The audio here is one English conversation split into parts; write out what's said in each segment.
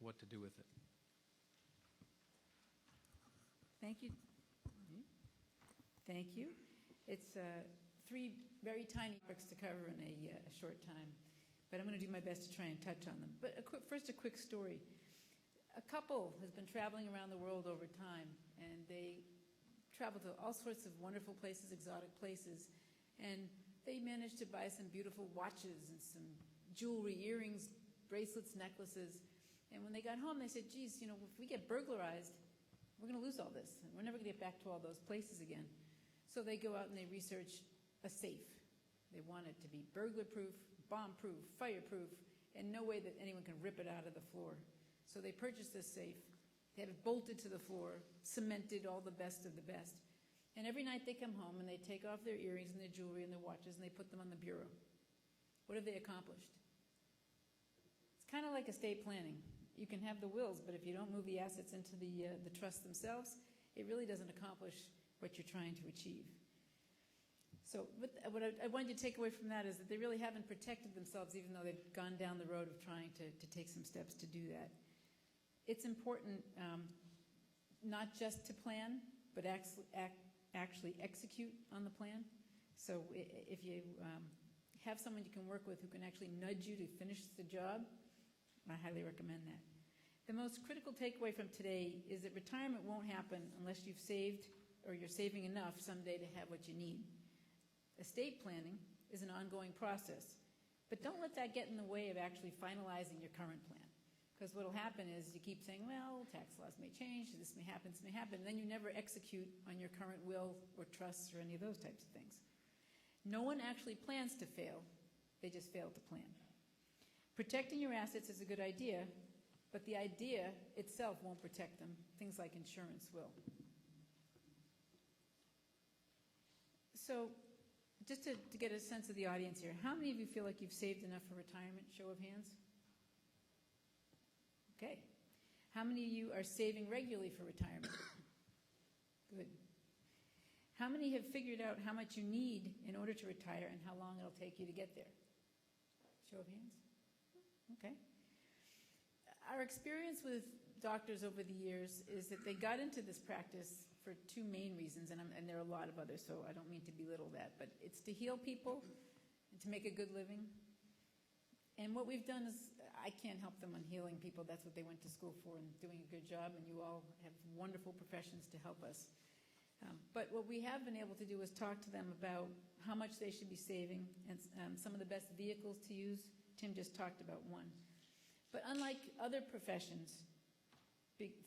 what to do with it. Thank you. Thank you. It's 3 very tiny topics to cover in a short time, but I'm going to do my best to try and touch on them. But first, a quick story. A couple has been traveling around the world over time, and they travel to all sorts of wonderful places, exotic places, and they managed to buy some beautiful watches and some jewelry, earrings, bracelets, necklaces. And when they got home, they said, geez, you know, if we get burglarized, we're going to lose all this, and we're never going to get back to all those places again. So they go out and they research a safe. They want it to be burglar-proof, bomb-proof, fire-proof, and no way that anyone can rip it out of the floor. So they purchased this safe. They have it bolted to the floor, cemented, all the best of the best. And every night they come home and they take off their earrings and their jewelry and their watches and they put them on the bureau. What have they accomplished? It's kind of like estate planning. You can have the wills, but if you don't move the assets into the trust themselves, it really doesn't accomplish what you're trying to achieve. So what I wanted you to take away from that is that they really haven't protected themselves, even though they've gone down the road of trying to take some steps to do that. It's important not just to plan, but actually execute on the plan. So if you have someone you can work with who can actually nudge you to finish the job, I highly recommend that. The most critical takeaway from today is that retirement won't happen unless you've saved or you're saving enough someday to have what you need. Estate planning is an ongoing process, but don't let that get in the way of actually finalizing your current plan. Because what will happen is you keep saying, well, tax laws may change, this may happen, and then you never execute on your current will or trusts or any of those types of things. No one actually plans to fail, they just fail to plan. Protecting your assets is a good idea, but the idea itself won't protect them. Things like insurance will. So, just to get a sense of the audience here, how many of you feel like you've saved enough for retirement? Show of hands. Okay. How many of you are saving regularly for retirement? Good. How many have figured out how much you need in order to retire and how long it'll take you to get there? Show of hands. Okay. Our experience with doctors over the years is that they got into this practice for 2 main reasons, and there are a lot of others, so I don't mean to belittle that, but it's to heal people and to make a good living. And what we've done is, I can't help them on healing people. That's what they went to school for and doing a good job, and you all have wonderful professions to help us. But what we have been able to do is talk to them about how much they should be saving and some of the best vehicles to use. Tim just talked about one. But unlike other professions,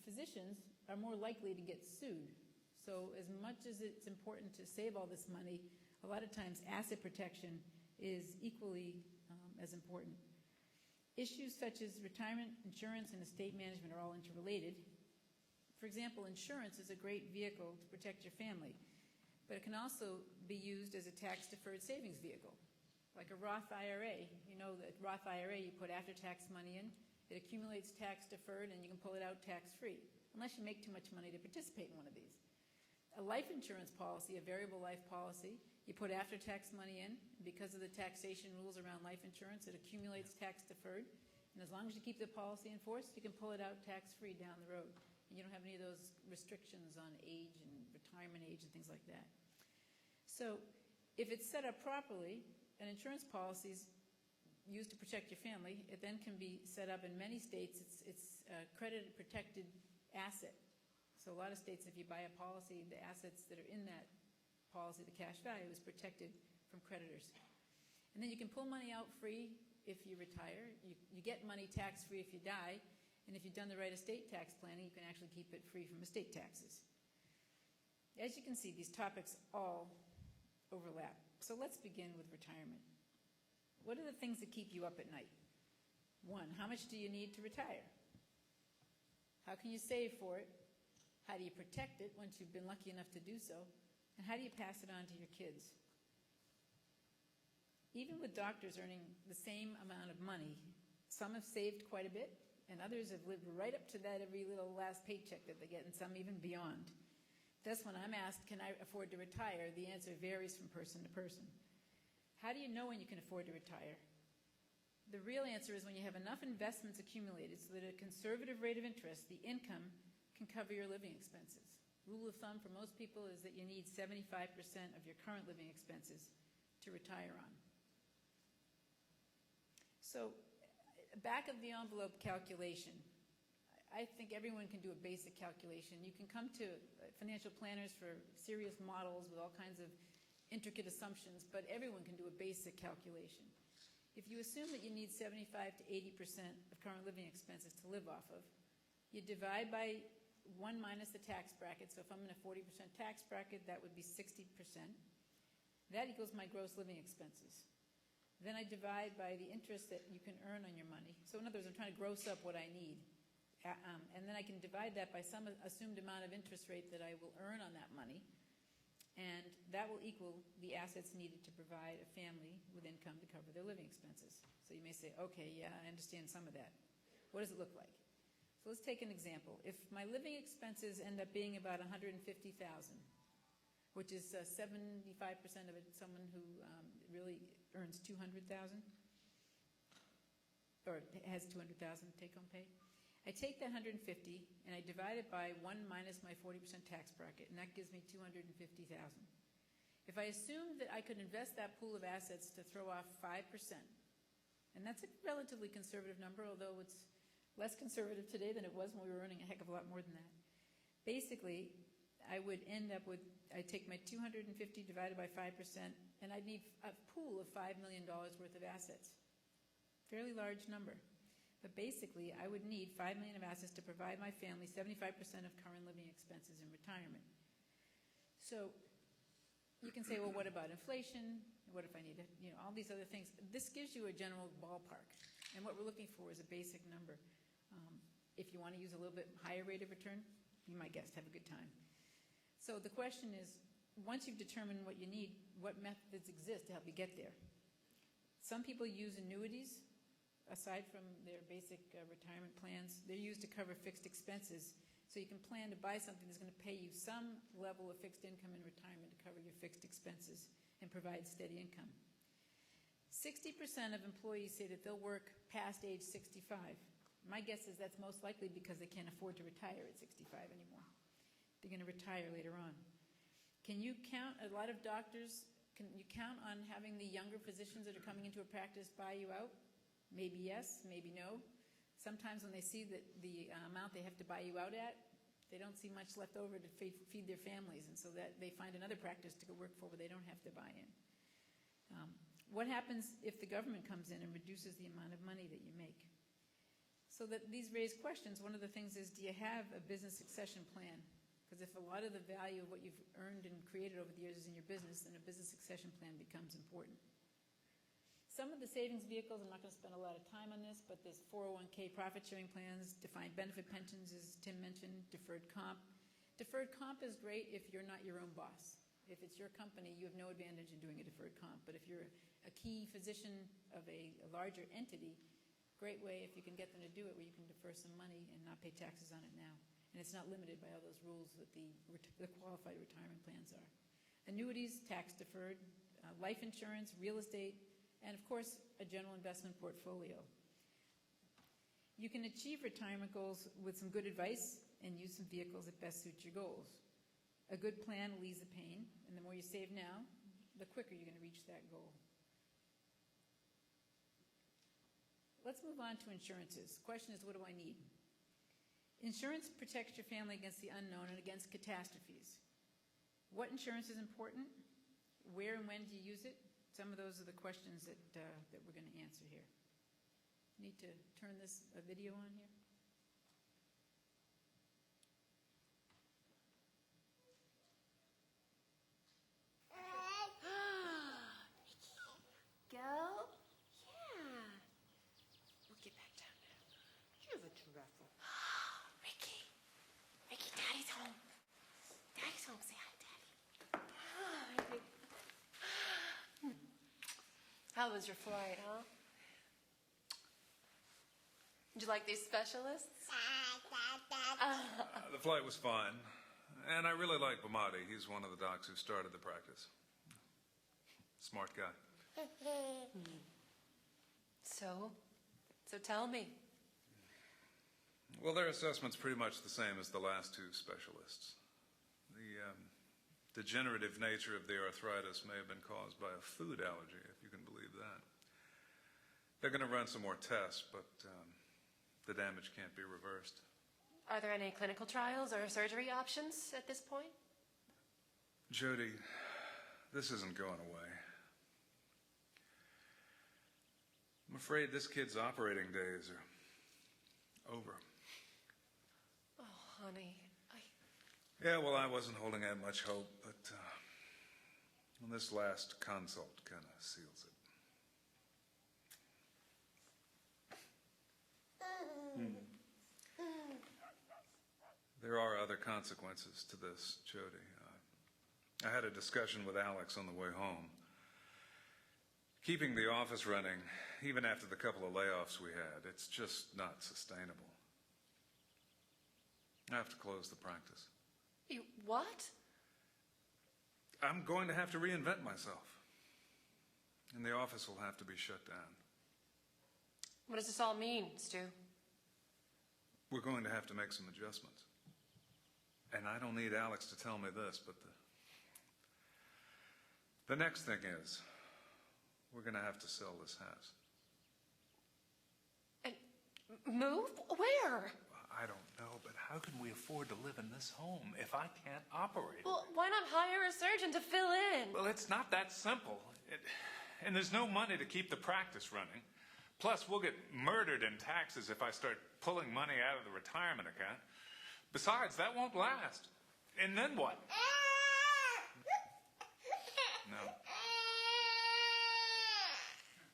physicians are more likely to get sued. So as much as it's important to save all this money, a lot of times asset protection is equally as important. Issues such as retirement, insurance, and estate management are all interrelated. For example, insurance is a great vehicle to protect your family, but it can also be used as a tax-deferred savings vehicle. Like a Roth IRA, you know that Roth IRA, you put after-tax money in, it accumulates tax-deferred, and you can pull it out tax-free, unless you make too much money to participate in one of these. A life insurance policy, a variable life policy, you put after-tax money in, and because of the taxation rules around life insurance, it accumulates tax-deferred, and as long as you keep the policy in force, you can pull it out tax-free down the road, and you don't have any of those restrictions on age and retirement age and things like that. So if it's set up properly, an insurance policy is used to protect your family. It then can be set up in many states. It's a credited protected asset. So a lot of states, if you buy a policy, the assets that are in that policy, the cash value, is protected from creditors. And then you can pull money out free if you retire. You get money tax-free if you die. And if you've done the right estate tax planning, you can actually keep it free from estate taxes. As you can see, these topics all overlap. So let's begin with retirement. What are the things that keep you up at night? 1, how much do you need to retire? How can you save for it? How do you protect it once you've been lucky enough to do so? And how do you pass it on to your kids? Even with doctors earning the same amount of money, some have saved quite a bit, and others have lived right up to that every little last paycheck that they get, and some even beyond. Thus, when I'm asked, can I afford to retire, the answer varies from person to person. How do you know when you can afford to retire? The real answer is when you have enough investments accumulated so that at a conservative rate of interest, the income can cover your living expenses. Rule of thumb for most people is that you need 75% of your current living expenses to retire on. So, back of the envelope calculation. I think everyone can do a basic calculation. You can come to financial planners for serious models with all kinds of intricate assumptions, but everyone can do a basic calculation. If you assume that you need 75 to 80% of current living expenses to live off of, you divide by 1 minus the tax bracket. So if I'm in a 40% tax bracket, that would be 60%. That equals my gross living expenses. Then I divide by the interest that you can earn on your money. So in other words, I'm trying to gross up what I need. And then I can divide that by some assumed amount of interest rate that I will earn on that money. And that will equal the assets needed to provide a family with income to cover their living expenses. So you may say, okay, yeah, I understand some of that. What does it look like? So let's take an example. If my living expenses end up being about $150,000, which is 75% of it, someone who really earns $200,000 or has $200,000 take-home pay, I take that 150 and I divide it by 1 minus my 40% tax bracket, and that gives me $250,000. If I assume that I could invest that pool of assets to throw off 5%, and that's a relatively conservative number, although it's less conservative today than it was when we were earning a heck of a lot more than that. Basically, I would end up with, I take my 250 divided by 5%, and I'd need a pool of $5 million worth of assets. Fairly large number. But basically, I would need $5 million of assets to provide my family 75% of current living expenses in retirement. So you can say, well, what about inflation? What if I need it? All these other things. This gives you a general ballpark. And what we're looking for is a basic number. If you want to use a little bit higher rate of return, be my guest, have a good time. So the question is, once you've determined what you need, what methods exist to help you get there? Some people use annuities. Aside from their basic retirement plans, they're used to cover fixed expenses. So you can plan to buy something that's going to pay you some level of fixed income in retirement to cover your fixed expenses and provide steady income. 60% of employees say that they'll work past age 65. My guess is that's most likely because they can't afford to retire at 65 anymore. They're going to retire later on. Can you count, a lot of doctors, can you count on having the younger physicians that are coming into a practice buy you out? Maybe yes, maybe no. Sometimes when they see that the amount they have to buy you out at, they don't see much left over to feed their families, and so that they find another practice to go work for where they don't have to buy in. What happens if the government comes in and reduces the amount of money that you make? So that these raise questions. One of the things is, do you have a business succession plan? Because if a lot of the value of what you've earned and created over the years is in your business, then a business succession plan becomes important. Some of the savings vehicles, I'm not going to spend a lot of time on this, but there's 401k profit-sharing plans, defined benefit pensions, as Tim mentioned, deferred comp. Deferred comp is great if you're not your own boss. If it's your company, you have no advantage in doing a deferred comp. But if you're a key physician of a larger entity, great way if you can get them to do it where you can defer some money and not pay taxes on it now. And it's not limited by all those rules that the qualified retirement plans are. Annuities, tax deferred, life insurance, real estate, and of course, a general investment portfolio. You can achieve retirement goals with some good advice and use some vehicles that best suit your goals. A good plan will ease the pain, and the more you save now, the quicker you're going to reach that goal. Let's move on to insurances. The question is, what do I need? Insurance protects your family against the unknown and against catastrophes. What insurance is important? Where and when do you use it? Some of those are the questions that we're going to answer here. Need to turn this video on here. Go? Yeah. We'll get back down now. You're a giraffe. Ricky, Daddy's home. Daddy's home. Say hi, Daddy. Hi. How was your flight, huh? Did you like these specialists? The flight was fine, and I really like Bamadi. He's one of the docs who started the practice. Smart guy. So tell me. Well, their assessment's pretty much the same as the last two specialists. The degenerative nature of the arthritis may have been caused by a food allergy, if you can believe that. They're going to run some more tests, but the damage can't be reversed. Are there any clinical trials or surgery options at this point? Jody, this isn't going away. I'm afraid this kid's operating days are over. Oh, honey, Yeah, well, I wasn't holding out much hope, but this last consult kind of seals it. There are other consequences to this, Jody. I had a discussion with Alex on the way home. Keeping the office running, even after the couple of layoffs we had, it's just not sustainable. I have to close the practice. You what? I'm going to have to reinvent myself. And the office will have to be shut down. What does this all mean, Stu? We're going to have to make some adjustments. And I don't need Alex to tell me this, but the next thing is, we're going to have to sell this house. And move? Where? I don't know, but how can we afford to live in this home if I can't operate? Well, why not hire a surgeon to fill in? Well, it's not that simple. And there's no money to keep the practice running. Plus, we'll get murdered in taxes if I start pulling money out of the retirement account. Besides, that won't last. And then what?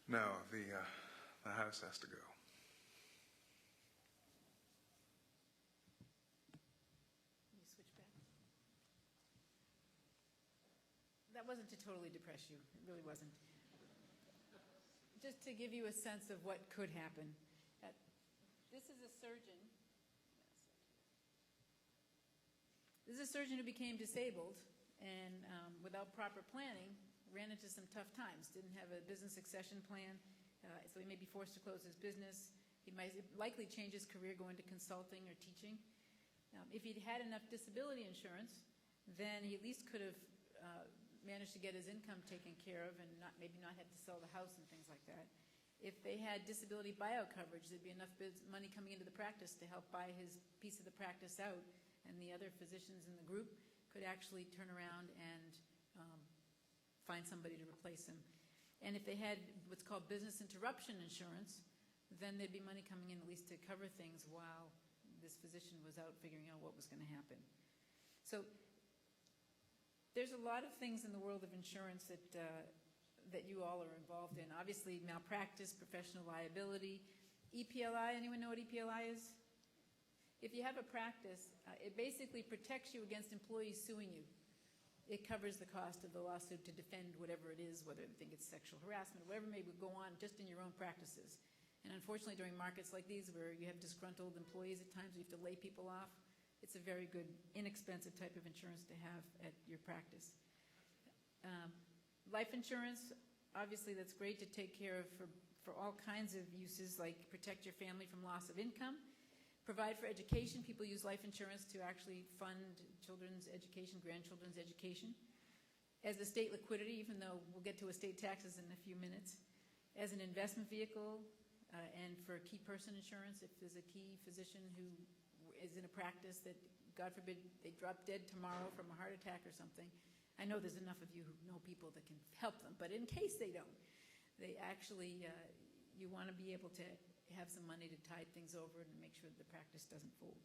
No, the house has to go. You switch back. That wasn't to totally depress you. It really wasn't. Just to give you a sense of what could happen. This is a surgeon. This is a surgeon who became disabled and without proper planning ran into some tough times. Didn't have a business succession plan, so he may be forced to close his business. He might likely change his career going to consulting or teaching. If he'd had enough disability insurance, then he at least could have managed to get his income taken care of and maybe not had to sell the house and things like that. If they had disability buyout coverage, there'd be enough money coming into the practice to help buy his piece of the practice out, and the other physicians in the group could actually turn around and find somebody to replace him. And if they had what's called business interruption insurance, then there'd be money coming in at least to cover things while this physician was out figuring out what was going to happen. So there's a lot of things in the world of insurance that you all are involved in. Obviously, malpractice, professional liability, EPLI. Anyone know what EPLI is? If you have a practice, it basically protects you against employees suing you. It covers the cost of the lawsuit to defend whatever it is, whether they think it's sexual harassment, whatever may go on just in your own practices. And unfortunately, during markets like these where you have disgruntled employees at times, you have to lay people off, it's a very good, inexpensive type of insurance to have at your practice. Life insurance, obviously that's great to take care of for all kinds of uses, like protect your family from loss of income, provide for education. People use life insurance to actually fund children's education, grandchildren's education. As a state liquidity, even though we'll get to estate taxes in a few minutes. As an investment vehicle, and for key person insurance, if there's a key physician who is in a practice that, God forbid, they drop dead tomorrow from a heart attack or something. I know there's enough of you who know people that can help them, but in case they don't, they actually, you want to be able to have some money to tide things over and make sure that the practice doesn't fold.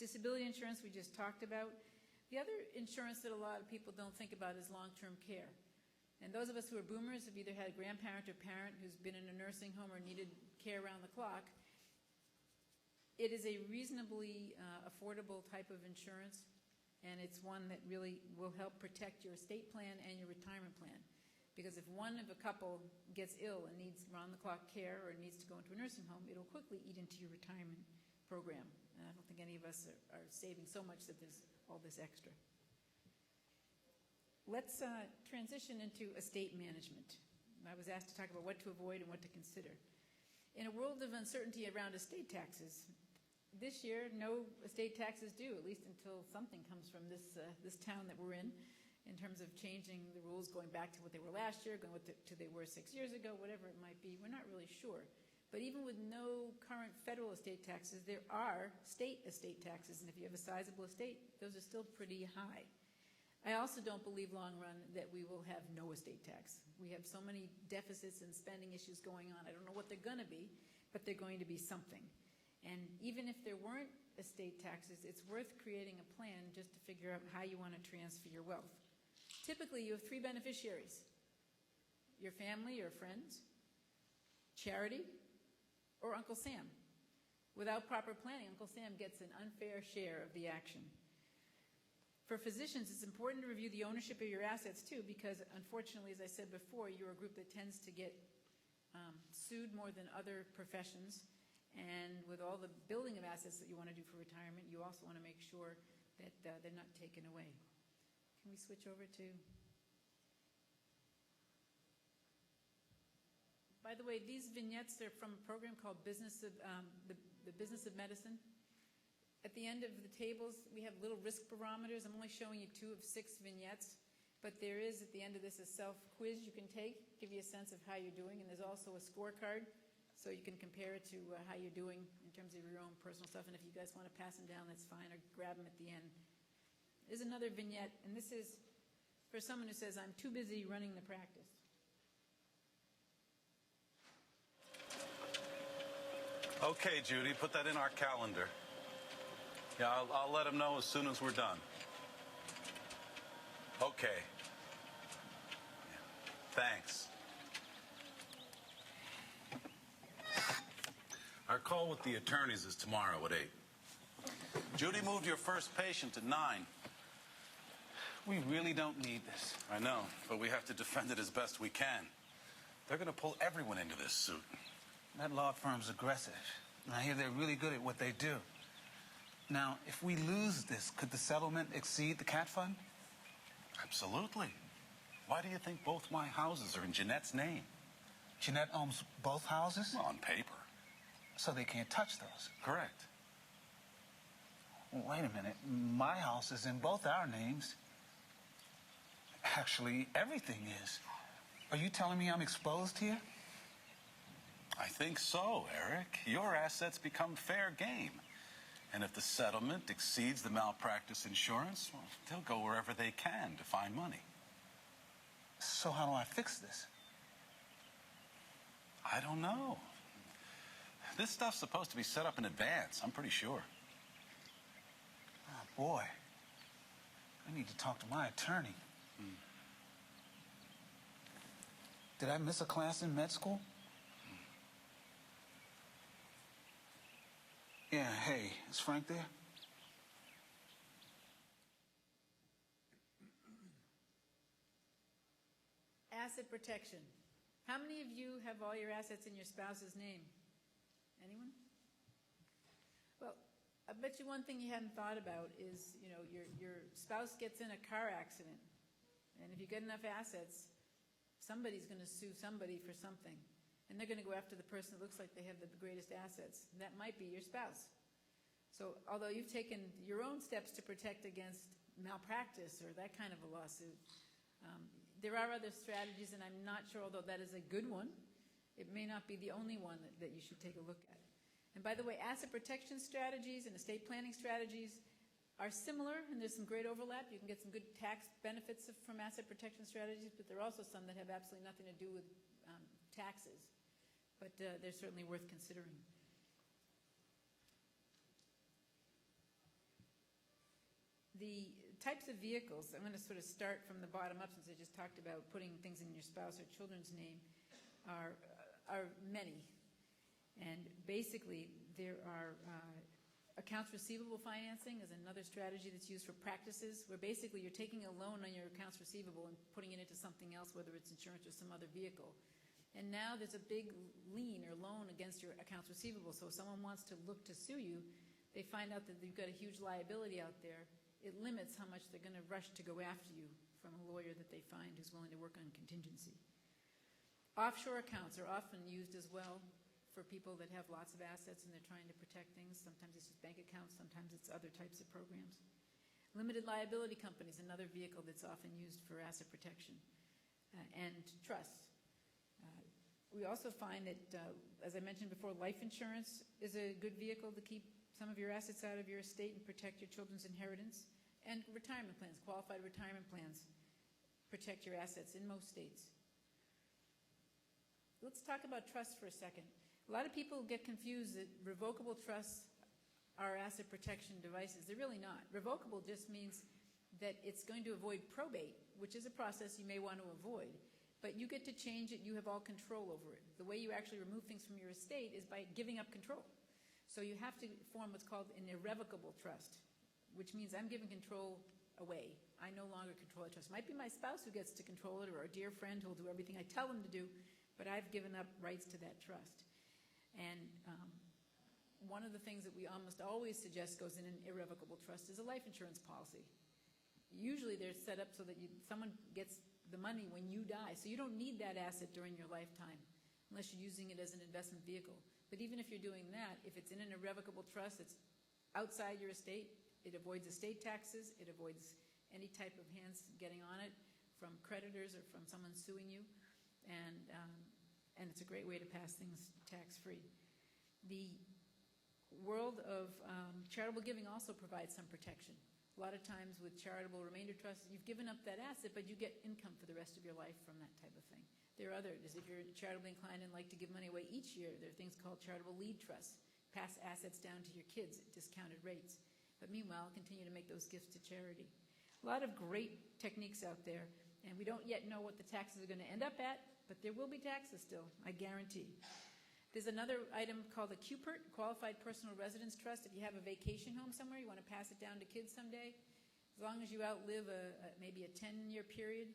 Disability insurance we just talked about. The other insurance that a lot of people don't think about is long-term care. And those of us who are boomers have either had a grandparent or parent who's been in a nursing home or needed care around the clock. It is a reasonably affordable type of insurance, and it's one that really will help protect your estate plan and your retirement plan. Because if one of a couple gets ill and needs round-the-clock care or needs to go into a nursing home, it'll quickly eat into your retirement program. And I don't think any of us are saving so much that there's all this extra. Let's transition into estate management. I was asked to talk about what to avoid and what to consider. In a world of uncertainty around estate taxes, this year, no estate taxes due, at least until something comes from this town that we're in terms of changing the rules, going back to what they were last year, going to they were 6 years ago, whatever it might be. We're not really sure. But even with no current federal estate taxes, there are state estate taxes, and if you have a sizable estate, those are still pretty high. I also don't believe long run that we will have no estate tax. We have so many deficits and spending issues going on. I don't know what they're going to be, but they're going to be something. And even if there weren't estate taxes, it's worth creating a plan just to figure out how you want to transfer your wealth. Typically, you have 3 beneficiaries: your family or friends, charity, or Uncle Sam. Without proper planning, Uncle Sam gets an unfair share of the action. For physicians, it's important to review the ownership of your assets too, because unfortunately, as I said before, you're a group that tends to get sued more than other professions. And with all the building of assets that you want to do for retirement, you also want to make sure that they're not taken away. Can we switch over to... By the way, these vignettes are from a program called the Business of Medicine. At the end of the tables, we have little risk barometers. I'm only showing you 2 of 6 vignettes, but there is, at the end of this, a self-quiz you can take, give you a sense of how you're doing, and there's also a scorecard, so you can compare it to how you're doing in terms of your own personal stuff, and if you guys want to pass them down, that's fine, or grab them at the end. There's another vignette, and this is for someone who says, I'm too busy running the practice. Okay, Judy, put that in our calendar. Yeah, I'll let him know as soon as we're done. Okay. Yeah. Thanks. Our call with the attorneys is tomorrow at 8. Judy moved your first patient to 9. We really don't need this. I know, but we have to defend it as best we can. They're going to pull everyone into this suit. That law firm's aggressive, and I hear they're really good at what they do. Now, if we lose this, could the settlement exceed the cat fund? Absolutely. Why do you think both my houses are in Jeanette's name? Jeanette owns both houses? Well, on paper. So they can't touch those? Correct. Well, wait a minute. My house is in both our names. Actually, everything is. Are you telling me I'm exposed here? I think so, Eric. Your assets become fair game. And if the settlement exceeds the malpractice insurance, well, they'll go wherever they can to find money. So how do I fix this? I don't know. This stuff's supposed to be set up in advance, I'm pretty sure. Oh, boy. I need to talk to my attorney. Did I miss a class in med school? Yeah, hey, is Frank there? Asset protection. How many of you have all your assets in your spouse's name? Anyone? Well, I bet you one thing you hadn't thought about is, you know, your spouse gets in a car accident, and if you get enough assets, somebody's going to sue somebody for something. And they're going to go after the person that looks like they have the greatest assets. And that might be your spouse. So although you've taken your own steps to protect against malpractice or that kind of a lawsuit, there are other strategies, and I'm not sure, although that is a good one, it may not be the only one that you should take a look at. And by the way, asset protection strategies and estate planning strategies are similar, and there's some great overlap. You can get some good tax benefits from asset protection strategies, but there are also some that have absolutely nothing to do with taxes. But they're certainly worth considering. The types of vehicles, I'm going to sort of start from the bottom up since I just talked about putting things in your spouse or children's name, are many. And basically, there are accounts receivable financing is another strategy that's used for practices, where basically you're taking a loan on your accounts receivable and putting it into something else, whether it's insurance or some other vehicle. And now there's a big lien or loan against your accounts receivable. So if someone wants to look to sue you, they find out that you've got a huge liability out there. It limits how much they're going to rush to go after you from a lawyer that they find who's willing to work on contingency. Offshore accounts are often used as well for people that have lots of assets and they're trying to protect things. Sometimes it's just bank accounts, sometimes it's other types of programs. Limited liability companies, another vehicle that's often used for asset protection, and trusts. We also find that, as I mentioned before, life insurance is a good vehicle to keep some of your assets out of your estate and protect your children's inheritance. And retirement plans, qualified retirement plans, protect your assets in most states. Let's talk about trusts for a second. A lot of people get confused that revocable trusts are asset protection devices. They're really not. Revocable just means that it's going to avoid probate, which is a process you may want to avoid. But you get to change it. You have all control over it. The way you actually remove things from your estate is by giving up control. So you have to form what's called an irrevocable trust, which means I'm giving control away. I no longer control the trust. It might be my spouse who gets to control it, or a dear friend who will do everything I tell them to do, but I've given up rights to that trust. And one of the things that we almost always suggest goes in an irrevocable trust is a life insurance policy. Usually they're set up so that someone gets the money when you die, so you don't need that asset during your lifetime unless you're using it as an investment vehicle. But even if you're doing that, if it's in an irrevocable trust, it's outside your estate, it avoids estate taxes, it avoids any type of hands getting on it from creditors or from someone suing you, and it's a great way to pass things tax-free. The world of charitable giving also provides some protection. A lot of times with charitable remainder trusts, you've given up that asset, but you get income for the rest of your life from that type of thing. There are others. If you're charitably inclined and like to give money away each year, there are things called charitable lead trusts. Pass assets down to your kids at discounted rates. But meanwhile, continue to make those gifts to charity. A lot of great techniques out there, and we don't yet know what the taxes are going to end up at, but there will be taxes still, I guarantee. There's another item called a QPERT, Qualified Personal Residence Trust. If you have a vacation home somewhere, you want to pass it down to kids someday, as long as you outlive maybe a 10-year period,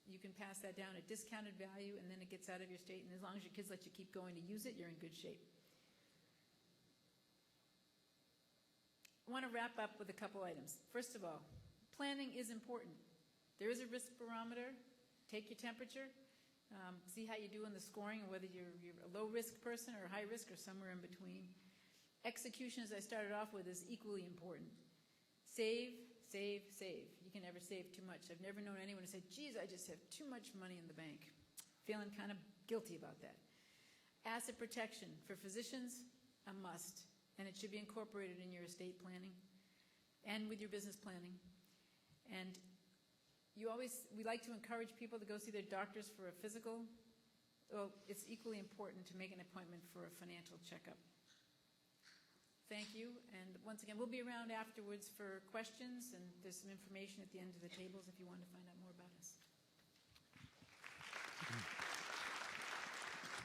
you can pass that down at discounted value, and then it gets out of your estate, and as long as your kids let you keep going to use it, you're in good shape. I want to wrap up with a couple items. First of all, planning is important. There is a risk barometer. Take your temperature. See how you do in the scoring, and whether you're a low-risk person or high-risk or somewhere in between. Execution, as I started off with, is equally important. Save, save, save. You can never save too much. I've never known anyone who said, geez, I just have too much money in the bank. Feeling kind of guilty about that. Asset protection. For physicians, a must. And it should be incorporated in your estate planning and with your business planning. And we like to encourage people to go see their doctors for a physical. Well, it's equally important to make an appointment for a financial checkup. Thank you. And once again, we'll be around afterwards for questions, and there's some information at the end of the tables if you want to find out more about us.